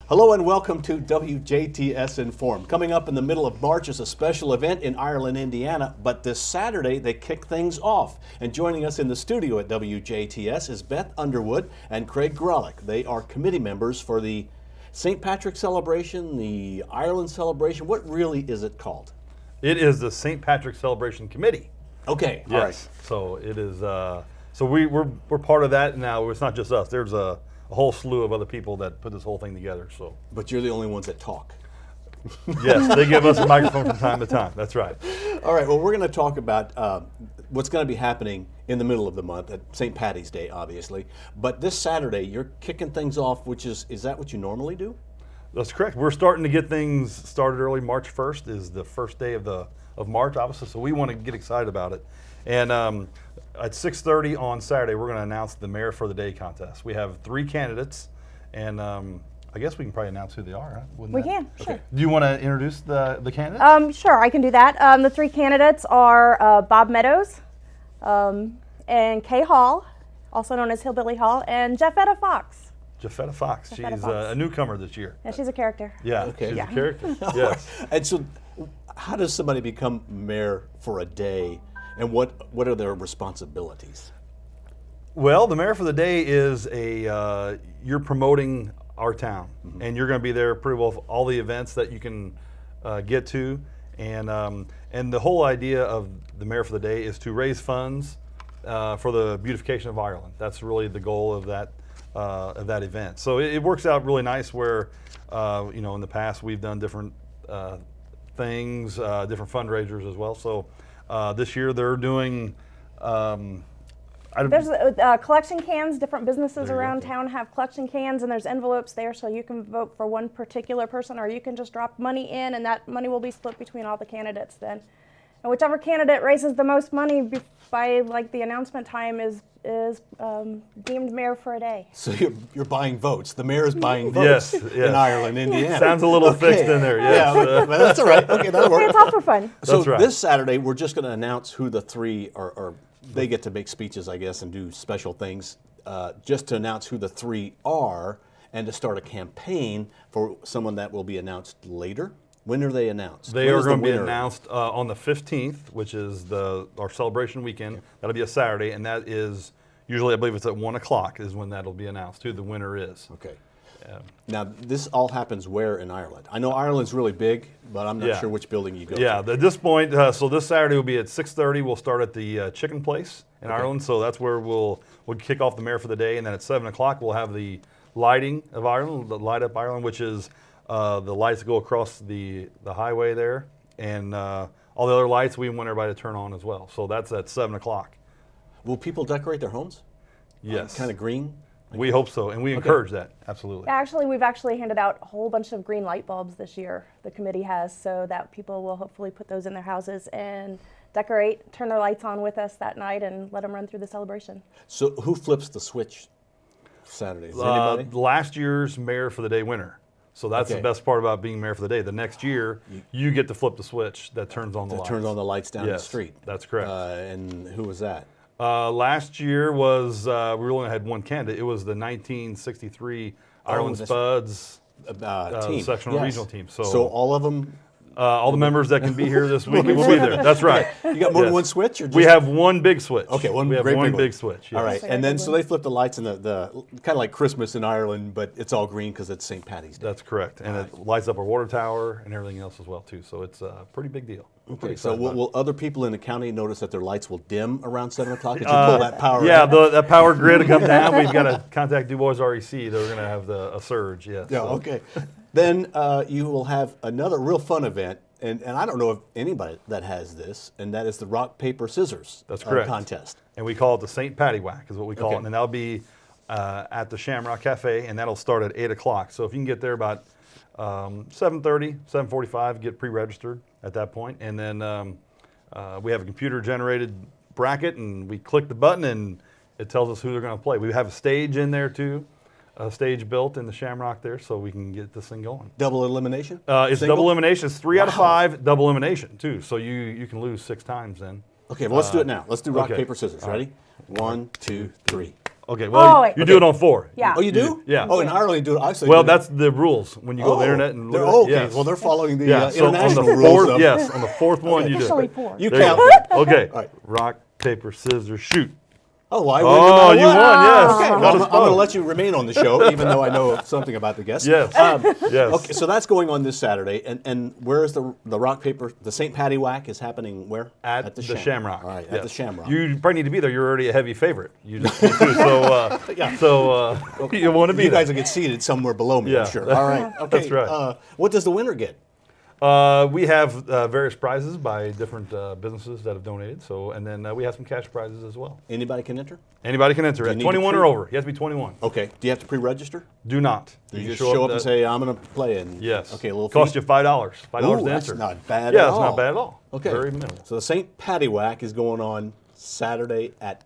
Hello and welcome to WJTS in.form. Coming up in the middle of March is a special event in Ireland, Indiana, but this Saturday they kick things off. And joining us in the studio at WJTS is Beth Underwood and Craig Gruelich. They are committee members for the St. Patrick's celebration, the Ireland celebration. What really is it called? It is the St. Patrick's Celebration Committee. Okay, Yes. all right. So it is. So we're part of that now. It's not just us. There's a whole slew of other people that put this whole thing together. So But you're the only ones that talk. yes, they give us a microphone from time to time. That's right. All right, well, we're going to talk about what's going to be happening in the middle of the month at St. Patty's Day, obviously. But this Saturday, you're kicking things off, which is that what you normally do? That's correct. We're starting to get things started early. March 1st is the first day of March, obviously. So we want to get excited about it. And at 6:30 on Saturday, we're going to announce the Mayor for the Day contest. We have 3 candidates, and I guess we can probably announce who they are, huh? We can, sure. Okay. Do you want to introduce the candidates? Sure, I can do that. The 3 candidates are Bob Meadows, and Kay Hall, also known as Hillbilly Hall, and Jeffetta Fox. Jeffetta Fox. Jeffetta She's Fox. a newcomer this year. Yeah, she's a character. Yeah, Okay. she's Yeah. a character. Yes. And so, how does somebody become mayor for a day, and what are their responsibilities? Well, the Mayor for the Day is you're promoting our town, and you're going to be there pretty well for all the events that you can get to, and the whole idea of the Mayor for the Day is to raise funds for the beautification of Ireland. That's really the goal of that event. So it works out really nice where in the past we've done different things, different fundraisers as well. So this year they're doing. There's collection cans. Different businesses There you around go. town have collection cans, and there's envelopes there, so you can vote for one particular person, or you can just drop money in, and that money will be split between all the candidates then. And whichever candidate raises the most money by the announcement time is deemed mayor for a day. So you're buying votes. The mayor is buying votes Yes, yes. in Ireland, Indiana. Sounds a little fixed in there. Yes. Yeah, but that's all right. Okay, that'll work. It's all for fun. So That's right. this Saturday, we're just going to announce who the 3 are, or they get to make speeches, I guess, and do special things, just to announce who the 3 are and to start a campaign for someone that will be announced later. When are they announced? They When are is the going to be winner? announced on the 15th, which is our celebration weekend. That'll be a Saturday, and that is usually, I believe it's at 1 o'clock is when that'll be announced, who the winner is. Okay. Now, this all happens where in Ireland? I know Ireland's really big, but I'm not Yeah. sure which building you go Yeah, to. at this point, so this Saturday will be at 6:30. We'll start at the Chicken Place in Ireland, so that's where we'll kick off the Mayor for the Day, and then at 7 o'clock we'll have the lighting of Ireland, the Light Up Ireland, which is the lights that go across the highway there, and all the other lights we want everybody to turn on as well. So that's at 7 o'clock. Will people decorate their homes? Yes. Kind of green? We hope so, and we encourage that, absolutely. Actually, we've actually handed out a whole bunch of green light bulbs this year. The committee has, so that people will hopefully put those in their houses and decorate, turn their lights on with us that night, and let them run through the celebration. So who flips the switch Saturday? Is anybody? Last year's Mayor for the Day winner. So that's Okay. the best part about being Mayor for the Day. The next year, you get to flip the switch that turns on the That lights. turns on the lights down the Yes, street. that's correct. And who was that? Last year was, we only had one candidate. It was the 1963 Ireland that's- Spuds Team. sectional regional team. So all of them. all the members that can be here this week will be there. That's right. You got more than Yes. one switch, or just We have one big switch. Okay, we have great one big big one. switch. All yes. right, Like and a then big so one. they flip the lights in the kind of like Christmas in Ireland, but it's all green because it's St. Patty's Day. That's correct. And it lights up our water tower and everything else as well, too. So it's a pretty big deal. We're Okay, pretty so excited about it. will other people in the county notice that their lights will dim around 7 o'clock? Did you pull that power? Yeah, out? that power grid will come down. We've got to contact Du Bois REC. They're going to have a surge, yes. Yeah. So- Okay. Then you will have another real fun event, and I don't know of anybody that has this, and that is the rock paper scissors That's correct. contest. And we call it the St. Patty Whack is what we call Okay. it. And that'll be at the Shamrock Cafe, and that'll start at 8 o'clock. So if you can get there about 7:30, 7:45, get pre-registered at that point. And then we have a computer-generated bracket, and we click the button, and it tells us who they're going to play. We have a stage in there, too, a stage built in the Shamrock there, so we can get this thing going. Double elimination? It's Single? double elimination. It's 3 out of Wow. 5 double elimination, too. So you can lose 6 times then. Okay, well, let's do it now. Let's do rock, okay. paper, scissors. All right. Ready? 1, 2, 3. Okay, well, wait. you do it on 4. Yeah. Oh, you do? Yeah. Oh, in Ireland, you do it. I see. Well, that's the rules when you go to the internet and look at it. okay. Yes. Well, they're following the Yeah, so on international the rules. fourth, yes, on the fourth one you do Officially it. 4. You There you count. go. Okay. All right. Rock, paper, scissors, shoot. Oh, I win. Oh, no matter you what. won, yes. Okay, Got well, us I'm going to both. let you remain on the show, even though I know something about the guests. Yes. Yes. Okay, so that's going on this Saturday, and where is the rock paper? The St. Patty Whack is happening where? At the Shamrock. All right, yes. at the Shamrock. You probably need to be there. You're already a heavy favorite. You just need to. So you want to be You there. guys will get seated somewhere below me, Yeah. I'm sure. All right. Okay. That's right. What does the winner get? We have various prizes by different businesses that have donated. So, and then we have some cash prizes as well. Anybody can enter? Anybody can enter you at need 21 to or over. You have to be 21. Okay. Do you have to pre-register? Do not. You just show up and say, I'm going to play. And Yes. Okay, a little Cost fee? you $5. $5 Ooh, to that's enter. not bad Yeah, at it's all. not bad at all. Okay. Very minimal. So the St. Patty Whack is going on Saturday at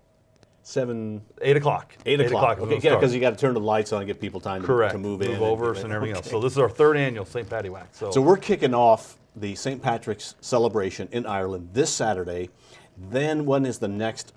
8 o'clock. 8 o'clock. is when Okay, it yeah, starts. because you got to turn the lights on and get people time Correct. to move in. over get and everything else. okay. So this is our 3rd annual St. Patty Whack. So we're kicking off the St. Patrick's celebration in Ireland this Saturday. Then when is the next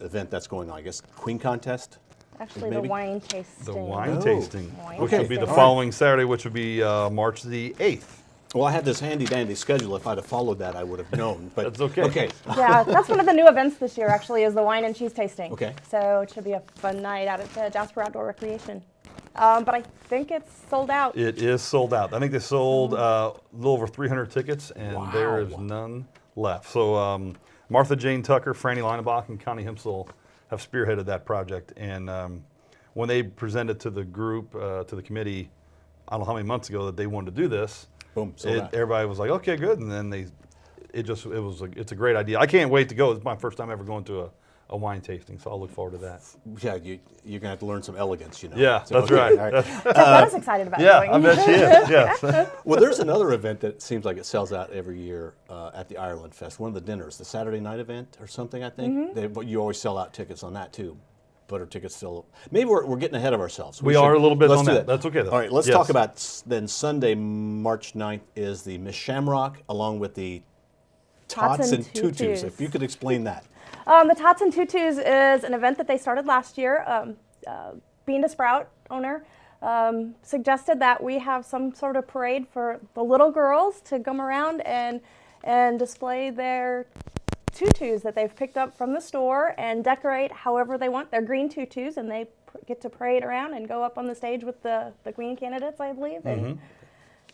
event that's going on? I guess Queen Contest? Actually, Maybe? the wine tasting. the wine Oh. tasting, Wine which Okay. will be the tasting. following Saturday, which would be March the 8th. Well, I had this handy-dandy schedule. If I'd have followed that, I would have known. But That's okay. Okay. Yeah, that's one of the new events this year, actually, is the wine and cheese tasting. Okay. So it should be a fun night out at the Jasper Outdoor Recreation. But I think it's sold out. It is sold out. I think they sold a little over 300 tickets, and there is none left. So Martha Jane Tucker, Franny Leinebach, and Connie Himsel have spearheaded that project. And when they presented to the group, to the committee, I don't know how many months ago that they wanted to do this, Boom, sold out. everybody was like, okay, good. And then it's a great idea. I can't wait to go. It's my first time ever going to a wine tasting, so I'll look forward to that. Yeah, you're going to have to learn some elegance, you know. Yeah, So, that's okay, right. all right. Jeff is excited about Yeah, going. I bet she is. Yes. Well, there's another event that seems like it sells out every year at the Ireland Fest. One of the dinners, the Saturday night event or something, I think. Mm-hmm. You always sell out tickets on that, too. But are tickets still... Maybe we're getting ahead of ourselves. We are a little bit let's on do that. That's okay, though. All right, let's Yes. talk about then Sunday, March 9th is the Miss Shamrock along with the Tots and Tutus. If you could explain that. The Tots and Tutus is an event that they started last year. Bean to Sprout owner suggested that we have some sort of parade for the little girls to come around and display their tutus that they've picked up from the store and decorate however they want. They're green tutus, and they get to parade around and go up on the stage with the queen candidates, I believe,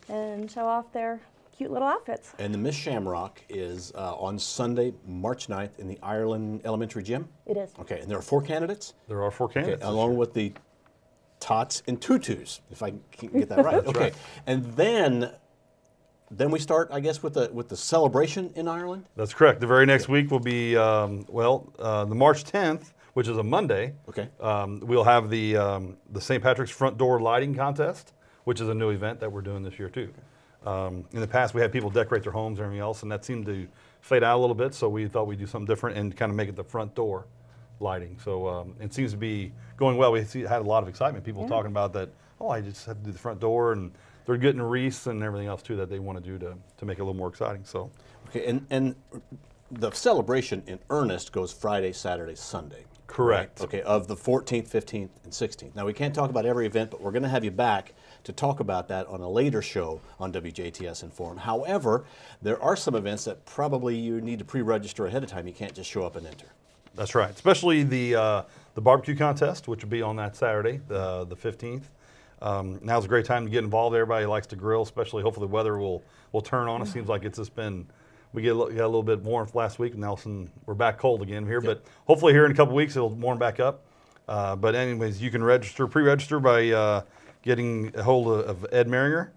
and show off their cute little outfits. And the Miss Shamrock is on Sunday, March 9th in the Ireland Elementary Gym? It is. Okay, and there are 4 candidates? There are 4 candidates. Okay, along with the Tots and Tutus, if I can get that right. Okay, right. and then we start, I guess, with the celebration in Ireland. That's correct. The very next week will be, the March 10th, which is a Monday. Okay. We'll have the St. Patrick's Front Door Lighting Contest, which is a new event that we're doing this year, too. In the past, we had people decorate their homes and everything else, and that seemed to fade out a little bit, so we thought we'd do something different and kind of make it the front door lighting. So it seems to be going well. We had a lot of excitement. People talking about that, oh, I just had to do the front door, and they're getting wreaths and everything else, too, that they want to do to make it a little more exciting. So, Okay, and the celebration in earnest goes Friday, Saturday, Sunday. correct. Okay, of the 14th, 15th, and 16th. Now, we can't talk about every event, but we're going to have you back to talk about that on a later show on WJTS in.form. However, there are some events that probably you need to pre-register ahead of time. You can't just show up and enter. That's right. Especially the barbecue contest, which will be on that Saturday, the 15th. Now's a great time to get involved. Everybody likes to grill, especially hopefully the weather will turn on. It seems like it's just been, we got a little bit warmth last week, and Nelson, we're back cold again here. But hopefully here in a couple weeks it'll warm back up. But anyways, you can pre-register by getting a hold of Ed Maringer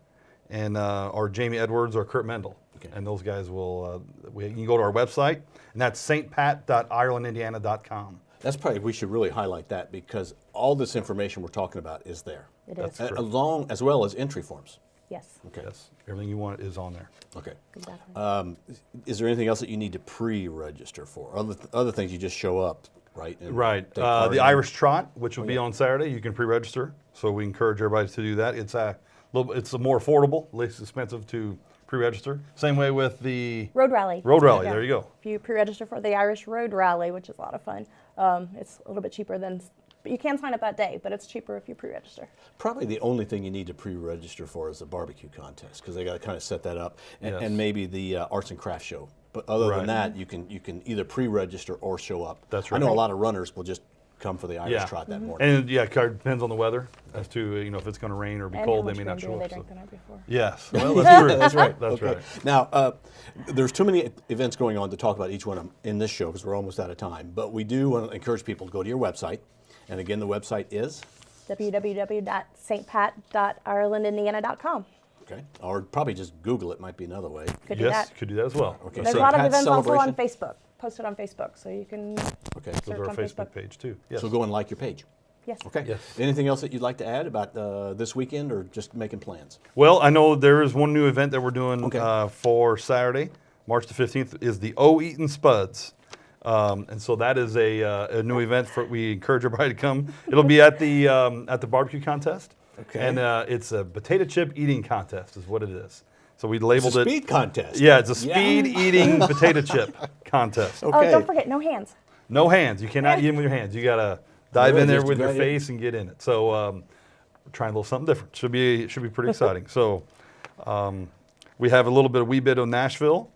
and or Jamie Edwards or Kurt Mendel. Okay. And those guys will, you can go to our website, and that's stpat.irelandindiana.com. That's probably, we should really highlight that because all this information we're talking about is there. It is. correct. As well as entry forms. Yes. Okay. Yes, everything you want is on there. Okay. Exactly. Is there anything else that you need to pre-register for? Other things you just show up, right? and Right. take part The in? Irish Trot, which will be on Saturday, you can pre-register. So we encourage everybody to do that. It's it's more affordable, less expensive to pre-register. Same way with the Road Rally. Road Rally. Yeah. There you go. If you pre-register for the Irish Road Rally, which is a lot of fun, it's a little bit cheaper than But you can sign up that day, but it's cheaper if you pre-register. Probably the only thing you need to pre-register for is the barbecue contest, because they got to kind of set that up, and, Yes. and maybe the arts and crafts show. But other Right. than that, you can either pre-register or show up. That's I know a right. lot of runners will just come for the Irish Yeah. trot that morning. And yeah, it depends on the weather as to if it's going to rain or be And cold, how they much may not beer show they up. drank So. the night before. Yes, well, that's true. That's right. That's Okay. right. Now, there's too many events going on to talk about each one of them in this show because we're almost out of time. But we do want to encourage people to go to your website. And again, the website is? www.stpat.irelandindiana.com. Okay. Or probably just Google it, might be another way. Could do Yes, that. could do that as well. Okay. There's so a lot of Pat's events also on celebration? Facebook, posted on Facebook, so you can Okay. Go to search our on Facebook Facebook. page too. Yes. So go and like your page. Yes. Okay. Yes. Anything else that you'd like to add about this weekend or just making plans? Well, I know there is one new event that we're doing Okay. for Saturday, March the 15th, is the O Eatin' Spuds. And so that is a new event. We encourage everybody to come. It'll be at the barbecue contest. Okay. And it's a potato chip eating contest is what it is. So we It's labeled a it. speed contest. Yeah, it's a speed eating potato chip contest. Okay. Oh, don't forget, no hands. No hands. You cannot eat them with your hands. You got to dive Really? in there Just with your grab it? face and get in it. So we're trying a little something different. Should be pretty exciting. So we have a wee bit of Nashville,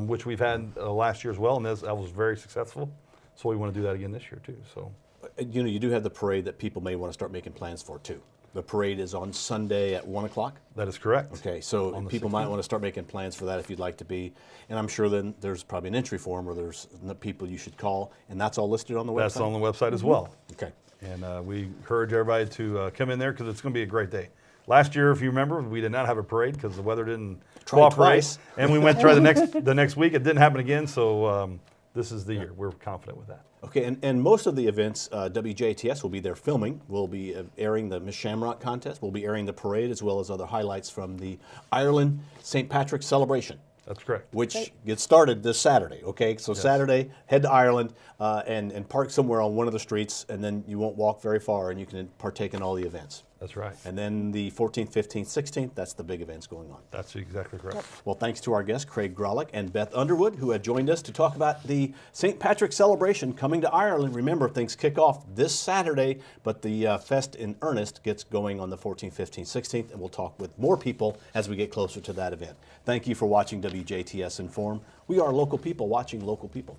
which we've had last year as well, and that was very successful. So we want to do that again this year too. So You do have the parade that people may want to start making plans for too. The parade is on Sunday at 1 o'clock. that is correct. Okay, so On the people might 16th. want to start making plans for that if you'd like to be. And I'm sure then there's probably an entry form where there's the people you should call, and that's all listed on the website? That's on the website as well. Okay. And we encourage everybody to come in there because it's going to be a great day. Last year, if you remember, we did not have a parade because the weather didn't Tried cooperate. twice. And we went to try the next week. It didn't happen again, so this is the year. We're confident with that. Okay, and most of the events, WJTS will be there filming. We'll be airing the Miss Shamrock contest. We'll be airing the parade as well as other highlights from the Ireland St. Patrick's celebration, That's correct. which gets started this Saturday. Okay, so Saturday, head to Ireland and park somewhere on one of the streets, and then you won't walk very far, and you can partake in all the events. That's right. And then the 14th, 15th, 16th, that's the big events going on. That's exactly correct. Well, thanks to our guests, Craig Gruelich and Beth Underwood, who had joined us to talk about the St. Patrick's celebration coming to Ireland. Remember, things kick off this Saturday, but the fest in earnest gets going on the 14th, 15th, 16th, and we'll talk with more people as we get closer to that event. Thank you for watching WJTS Inform. We are local people watching local people.